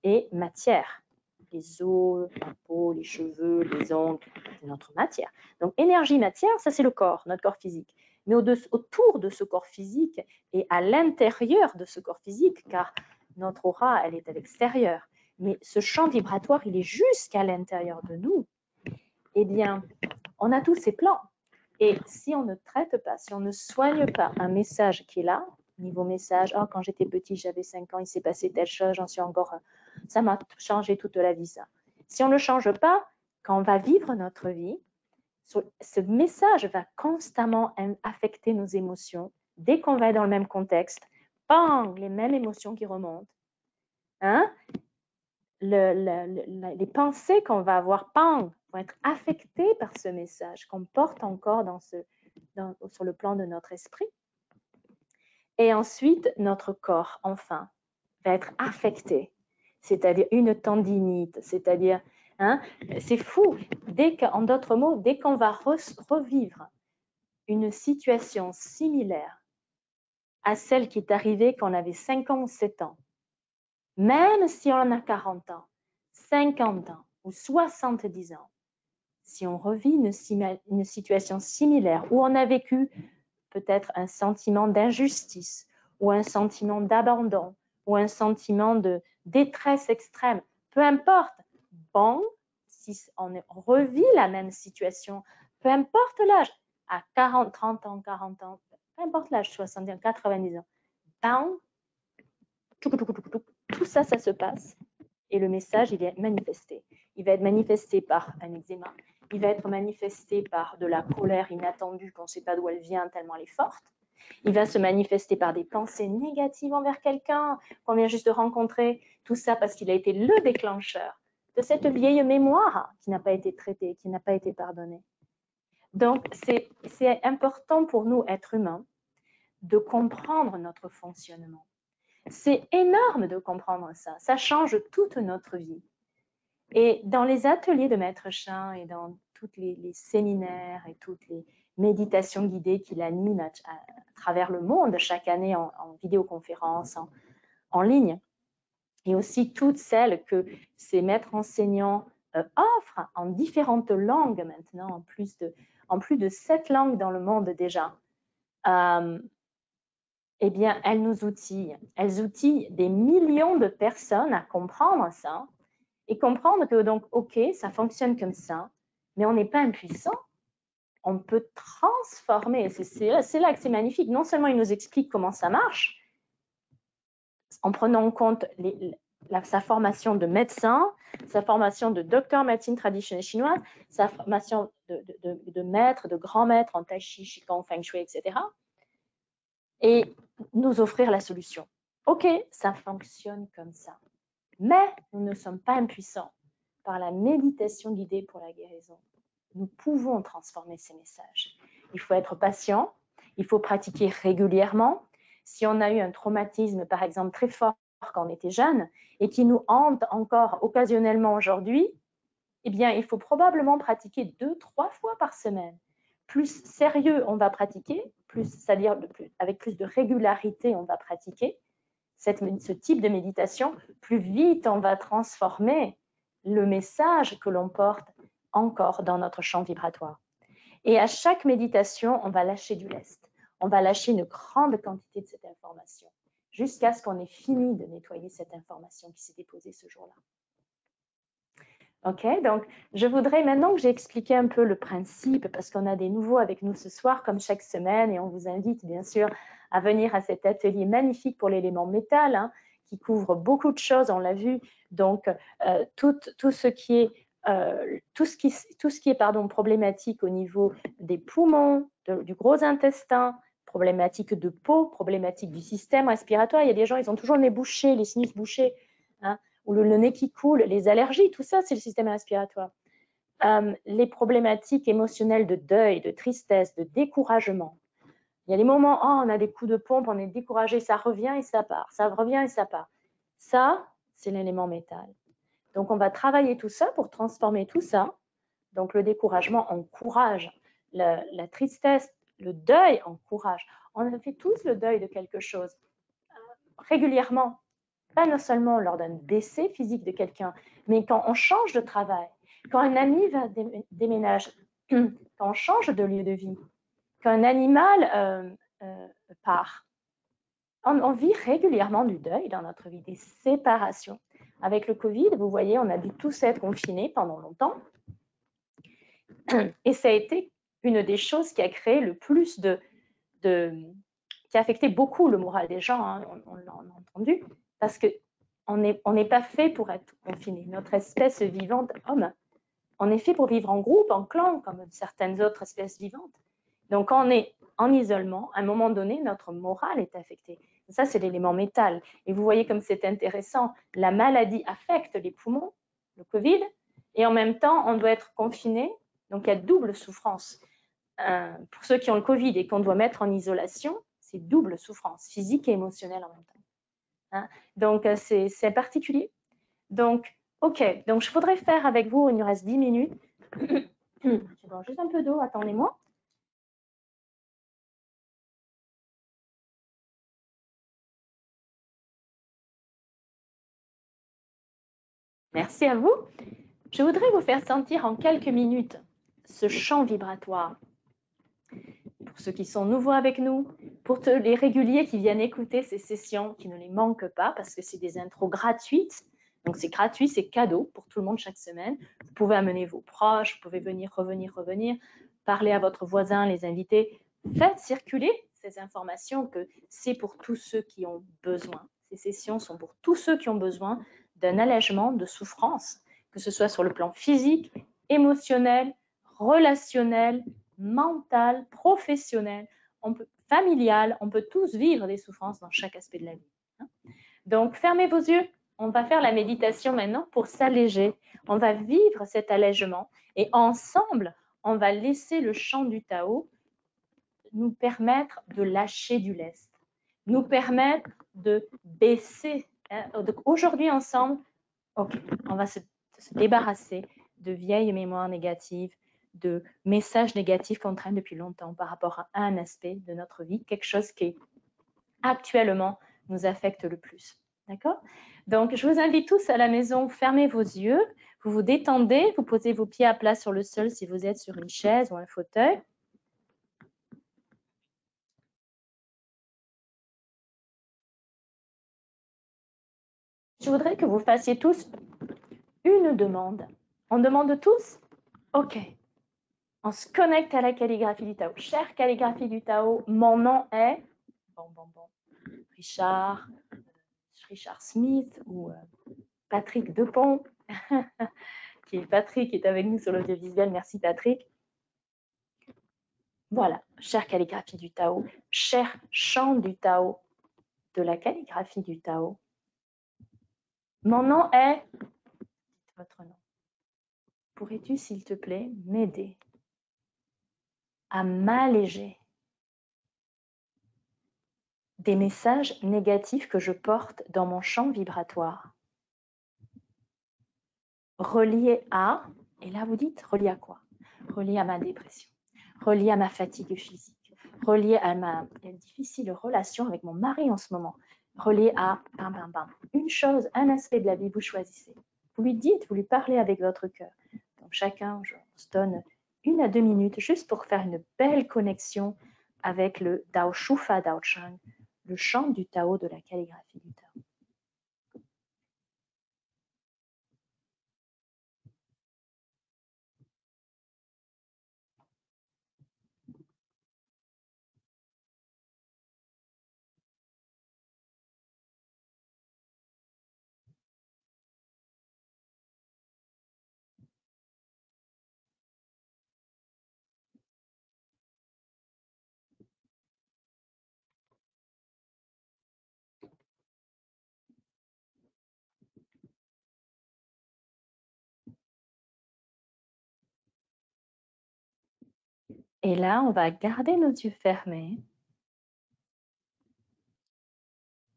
et matière. Les os, la peau, les cheveux, les ongles, c'est notre matière. Donc, énergie, matière, ça c'est le corps, notre corps physique. Mais autour de ce corps physique et à l'intérieur de ce corps physique, car notre aura, elle est à l'extérieur, mais ce champ vibratoire, il est jusqu'à l'intérieur de nous, eh bien, on a tous ces plans. Et si on ne traite pas, si on ne soigne pas un message qui est là, niveau message, oh, quand j'étais petit, j'avais 5 ans, il s'est passé telle chose, j'en suis encore, ça m'a changé toute la vie, ça. Si on ne le change pas, quand on va vivre notre vie, ce message va constamment affecter nos émotions. Dès qu'on va être dans le même contexte, bang, les mêmes émotions qui remontent. Hein? Les pensées qu'on va avoir, bang, vont être affectées par ce message qu'on porte encore sur le plan de notre esprit. Et ensuite, notre corps, enfin, va être affecté, c'est-à-dire une tendinite, c'est-à-dire, hein, c'est fou, en d'autres mots, dès qu'on va revivre une situation similaire à celle qui est arrivée quand on avait 5 ans ou 7 ans, même si on en a 40 ans, 50 ans ou 70 ans, si on revit une situation similaire où on a vécu peut-être un sentiment d'injustice ou un sentiment d'abandon ou un sentiment de détresse extrême, peu importe, bon, si on revit la même situation, peu importe l'âge, à 40, 30 ans, 40 ans, peu importe l'âge, 70 ans, 90 ans, bang, tout ça, ça se passe et le message, il est manifesté. Il va être manifesté par un eczéma, il va être manifesté par de la colère inattendue qu'on ne sait pas d'où elle vient tellement elle est forte. Il va se manifester par des pensées négatives envers quelqu'un qu'on vient juste de rencontrer. Tout ça parce qu'il a été le déclencheur de cette vieille mémoire qui n'a pas été traitée, qui n'a pas été pardonnée. Donc, c'est important pour nous, êtres humains, de comprendre notre fonctionnement. C'est énorme de comprendre ça. Ça change toute notre vie. Et dans les ateliers de Maître Sha et dans tous les séminaires et toutes les méditations guidées qu'il anime à travers le monde chaque année en vidéoconférence, en ligne, et aussi toutes celles que ces maîtres enseignants offrent en différentes langues maintenant, en plus de 7 langues dans le monde déjà, eh bien, elles nous outillent. Elles outillent des millions de personnes à comprendre ça et comprendre que donc, ok, ça fonctionne comme ça, mais on n'est pas impuissant. On peut transformer. C'est là que c'est magnifique. Non seulement il nous explique comment ça marche, en prenant en compte sa formation de médecin, sa formation de docteur en médecine traditionnelle chinoise, sa formation de maître, de grand maître en tai chi, qigong, feng shui, etc. Et nous offrir la solution. Ok, ça fonctionne comme ça. Mais nous ne sommes pas impuissants. Par la méditation guidée pour la guérison, nous pouvons transformer ces messages. Il faut être patient, il faut pratiquer régulièrement. Si on a eu un traumatisme, par exemple, très fort quand on était jeune et qui nous hante encore occasionnellement aujourd'hui, eh bien, il faut probablement pratiquer 2-3 fois par semaine. Plus sérieux on va pratiquer, c'est-à-dire avec plus de régularité on va pratiquer ce type de méditation, plus vite on va transformer le message que l'on porte encore dans notre champ vibratoire. Et à chaque méditation, on va lâcher du lest. On va lâcher une grande quantité de cette information jusqu'à ce qu'on ait fini de nettoyer cette information qui s'est déposée ce jour-là. Ok, donc je voudrais maintenant que j'ai expliqué un peu le principe parce qu'on a des nouveaux avec nous ce soir comme chaque semaine et on vous invite bien sûr à venir à cet atelier magnifique pour l'élément métal qui couvre beaucoup de choses, on l'a vu, donc tout ce qui est problématique au niveau des poumons, du gros intestin, problématique de peau, problématique du système respiratoire. Il y a des gens, ils ont toujours le nez bouché, les sinus bouchés, ou le nez qui coule, les allergies, tout ça, c'est le système respiratoire. Les problématiques émotionnelles de deuil, de tristesse, de découragement. Il y a des moments, oh, on a des coups de pompe, on est découragé, ça revient et ça part, ça revient et ça part. Ça, c'est l'élément métal. Donc, on va travailler tout ça pour transformer tout ça. Donc, le découragement encourage, la tristesse, le deuil encourage. On a fait tous le deuil de quelque chose régulièrement. Pas non seulement lors d'un décès physique de quelqu'un, mais quand on change de travail, quand un ami va déménager, quand on change de lieu de vie, quand un animal part. On vit régulièrement du deuil dans notre vie, des séparations. Avec le Covid, vous voyez, on a dû tous être confinés pendant longtemps. Et ça a été une des choses qui a créé le plus qui a affecté beaucoup le moral des gens, hein, on l'a entendu, parce qu'on n'est pas fait pour être confiné. Notre espèce vivante, homme, on est fait pour vivre en groupe, en clan, comme certaines autres espèces vivantes. Donc, quand on est en isolement, à un moment donné, notre morale est affectée. Ça, c'est l'élément métal. Et vous voyez comme c'est intéressant. La maladie affecte les poumons, le Covid, et en même temps, on doit être confiné. Donc, il y a double souffrance. Pour ceux qui ont le Covid et qu'on doit mettre en isolation, c'est double souffrance, physique et émotionnelle en même temps. Hein? Donc, c'est particulier. Donc, OK. Donc, je voudrais faire avec vous, il nous reste 10 minutes. Je vais boire juste un peu d'eau, attendez-moi. Merci à vous. Je voudrais vous faire sentir en quelques minutes ce champ vibratoire. Pour ceux qui sont nouveaux avec nous, pour les réguliers qui viennent écouter ces sessions, qui ne les manquent pas parce que c'est des intros gratuites. Donc c'est gratuit, c'est cadeau pour tout le monde chaque semaine. Vous pouvez amener vos proches, vous pouvez venir, revenir, parler à votre voisin, les inviter. Faites circuler ces informations que c'est pour tous ceux qui ont besoin. Ces sessions sont pour tous ceux qui ont besoin d'un allègement de souffrance, que ce soit sur le plan physique, émotionnel, relationnel, mental, professionnel, familial, on peut tous vivre des souffrances dans chaque aspect de la vie. Donc, fermez vos yeux. On va faire la méditation maintenant pour s'alléger. On va vivre cet allègement et ensemble, on va laisser le chant du Tao nous permettre de lâcher du lest, nous permettre de baisser. Donc, aujourd'hui, ensemble, okay, on va se débarrasser de vieilles mémoires négatives, de messages négatifs qu'on traîne depuis longtemps par rapport à un aspect de notre vie, quelque chose qui actuellement nous affecte le plus. D'accord? Donc, je vous invite tous à la maison, fermez vos yeux, vous vous détendez, vous posez vos pieds à plat sur le sol si vous êtes sur une chaise ou un fauteuil. Je voudrais que vous fassiez tous une demande. On demande tous? OK. On se connecte à la calligraphie du Tao. Chère calligraphie du Tao, mon nom est Richard Smith ou Patrick Depont, Patrick est avec nous sur l'audiovisuel. Merci Patrick. Voilà, chère calligraphie du Tao, cher chant du Tao, de la calligraphie du Tao. Mon nom est... Dites votre nom. Pourrais-tu, s'il te plaît, m'aider à m'alléger des messages négatifs que je porte dans mon champ vibratoire, reliés à, et là vous dites, reliés à quoi? Reliés à ma dépression, reliés à ma fatigue physique, reliés à ma difficile relation avec mon mari en ce moment, reliés à une chose, un aspect de la vie, vous choisissez. Vous lui dites, vous lui parlez avec votre cœur. Donc chacun, on se donne 1 à 2 minutes juste pour faire une belle connexion avec le Dao Shufa Dao Chang, le chant du Tao de la calligraphie du Tao. Et là, on va garder nos yeux fermés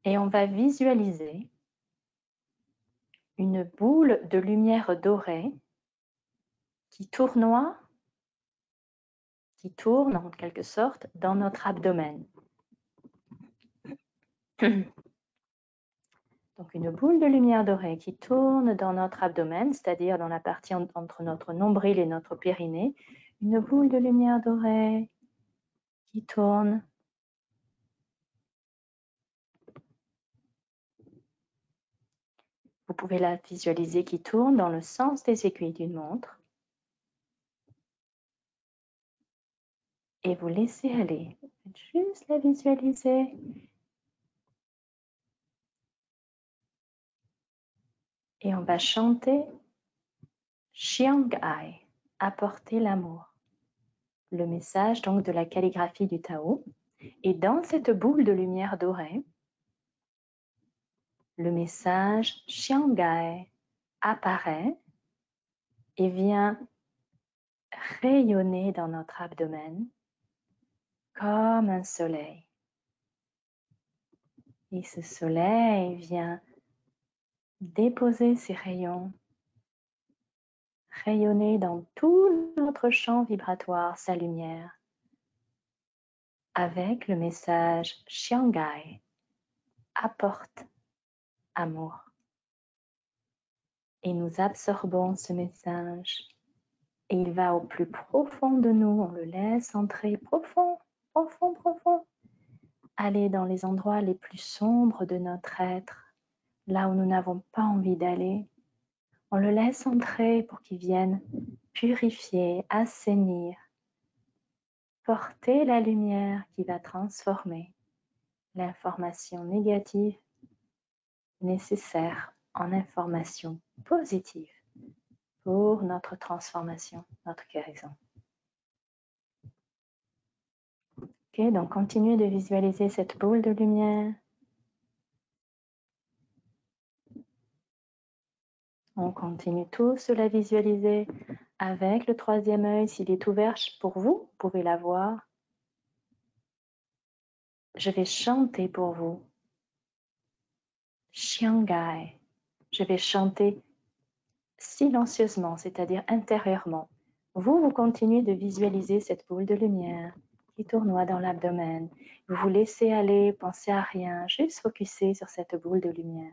et on va visualiser une boule de lumière dorée qui tournoie, qui tourne en quelque sorte dans notre abdomen. Donc une boule de lumière dorée qui tourne dans notre abdomen, c'est-à-dire dans la partie entre notre nombril et notre périnée. Une boule de lumière dorée qui tourne. Vous pouvez la visualiser qui tourne dans le sens des aiguilles d'une montre. et vous laissez aller. Faites juste la visualiser. Et on va chanter Xiangai, apporter l'amour. Le message donc de la calligraphie du Tao. Et dans cette boule de lumière dorée, le message Xiangai apparaît et vient rayonner dans notre abdomen comme un soleil. Et ce soleil vient déposer ses rayons, rayonner dans tout notre champ vibratoire sa lumière, avec le message Xiangai, apporte amour. Et nous absorbons ce message et il va au plus profond de nous, on le laisse entrer profond, profond, profond, aller dans les endroits les plus sombres de notre être, là où nous n'avons pas envie d'aller. On le laisse entrer pour qu'il vienne purifier, assainir, porter la lumière qui va transformer l'information négative nécessaire en information positive pour notre transformation, notre guérison. Ok, donc continuez de visualiser cette boule de lumière. On continue tous de la visualiser avec le troisième œil. S'il est ouvert pour vous, vous pouvez la voir. Je vais chanter pour vous. Xiangai. Je vais chanter silencieusement, c'est-à-dire intérieurement. Vous continuez de visualiser cette boule de lumière qui tournoie dans l'abdomen. Vous vous laissez aller, pensez à rien, juste focuser sur cette boule de lumière.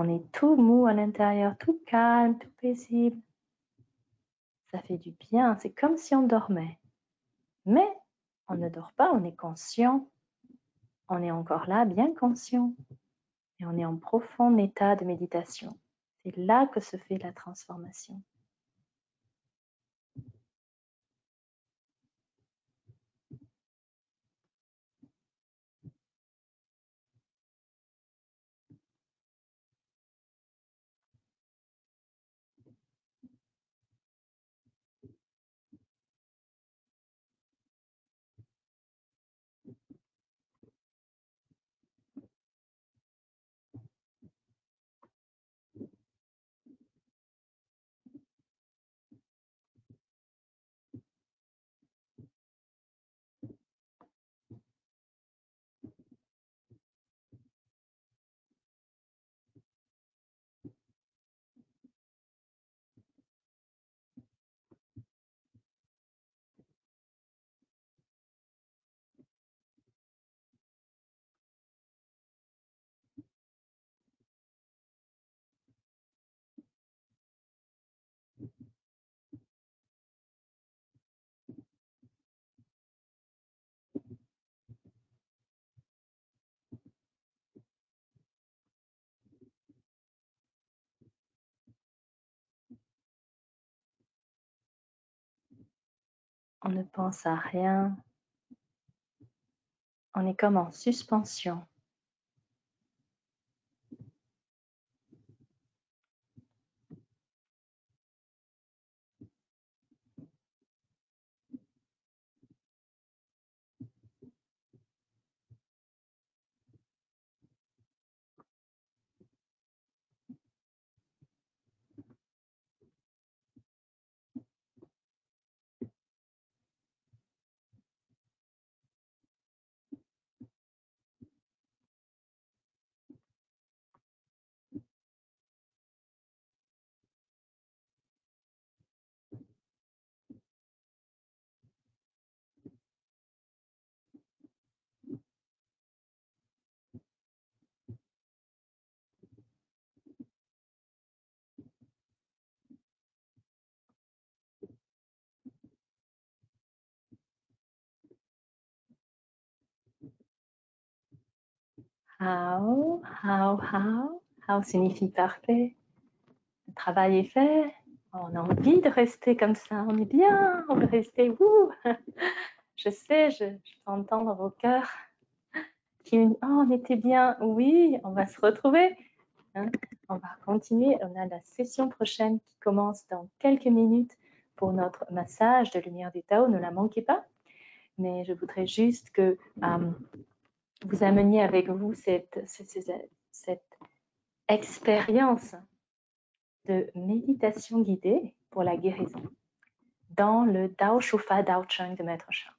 On est tout mou à l'intérieur, tout calme, tout paisible. Ça fait du bien, c'est comme si on dormait. Mais on ne dort pas, on est conscient. On est encore là, bien conscient. Et on est en profond état de méditation. C'est là que se fait la transformation. On ne pense à rien. On est comme en suspension. How signifie parfait. Le travail est fait. On a envie de rester comme ça. On est bien, on veut rester. Je sais, je peux entendre vos cœurs qui me disent, oh, on était bien. Oui, on va se retrouver. Hein? On va continuer. On a la session prochaine qui commence dans quelques minutes pour notre massage de lumière du Tao. Ne la manquez pas. Mais je voudrais juste que vous ameniez avec vous cette expérience de méditation guidée pour la guérison dans le Dao Shufa Dao Chang de Maître Sha,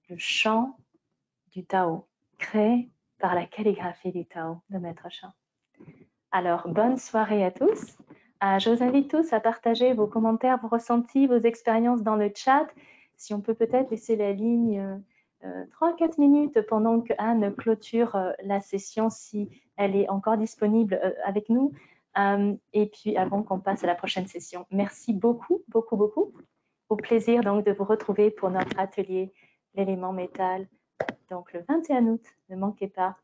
le chant du Tao créé par la calligraphie du Tao de Maître Sha. Alors, bonne soirée à tous. Je vous invite tous à partager vos commentaires, vos ressentis, vos expériences dans le chat. Si on peut peut-être laisser la ligne 3-4 minutes pendant que Anne clôture la session, si elle est encore disponible avec nous. Et puis avant qu'on passe à la prochaine session. Merci beaucoup, beaucoup, beaucoup. Au plaisir donc de vous retrouver pour notre atelier l'élément métal. Donc le 21 août, ne manquez pas.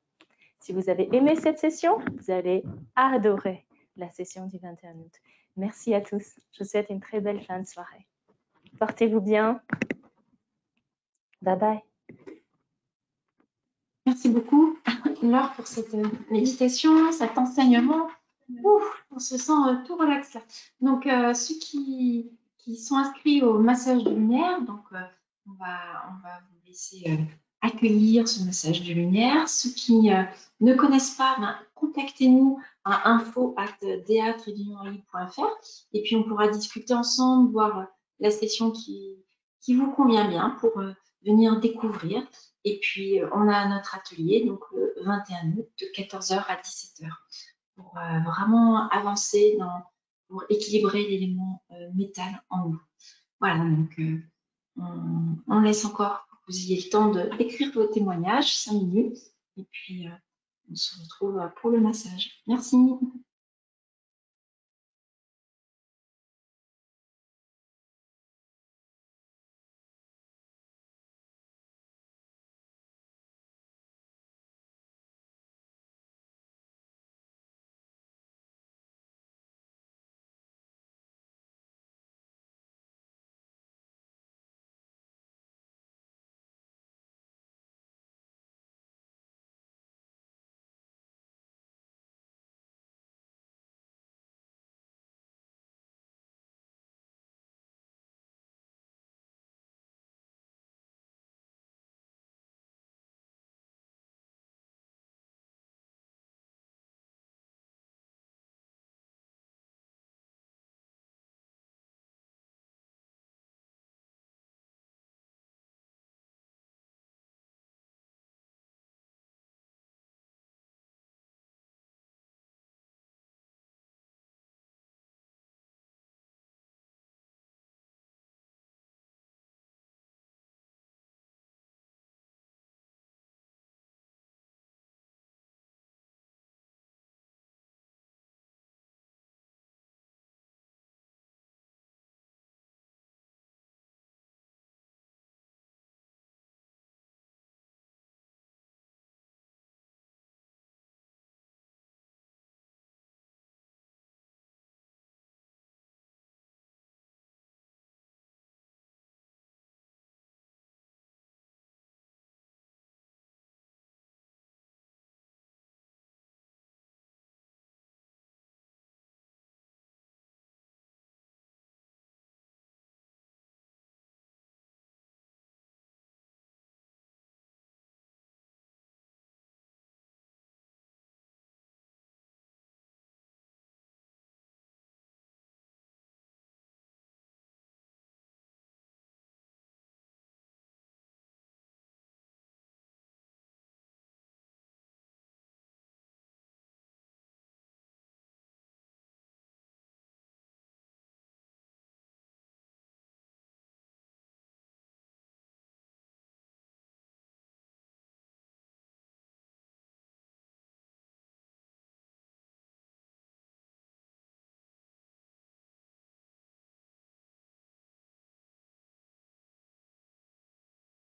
Si vous avez aimé cette session, vous allez adorer la session du 21 août. Merci à tous. Je vous souhaite une très belle fin de soirée. Portez-vous bien. Bye bye. Merci beaucoup, Laure, pour cette méditation, cet enseignement. On se sent tout relax là. Donc, ceux qui sont inscrits au massage de lumière, donc on va vous laisser accueillir ce massage de lumière. Ceux qui ne connaissent pas, contactez-nous à info@dea-fr et puis on pourra discuter ensemble, voir la session qui vous convient bien pour venir découvrir. Et puis, on a notre atelier, donc le 21 août, de 14h à 17h, pour vraiment avancer pour équilibrer l'élément métal en nous. Voilà, donc on laisse encore pour que vous ayez le temps d'écrire vos témoignages, 5 minutes, et puis on se retrouve pour le massage. Merci.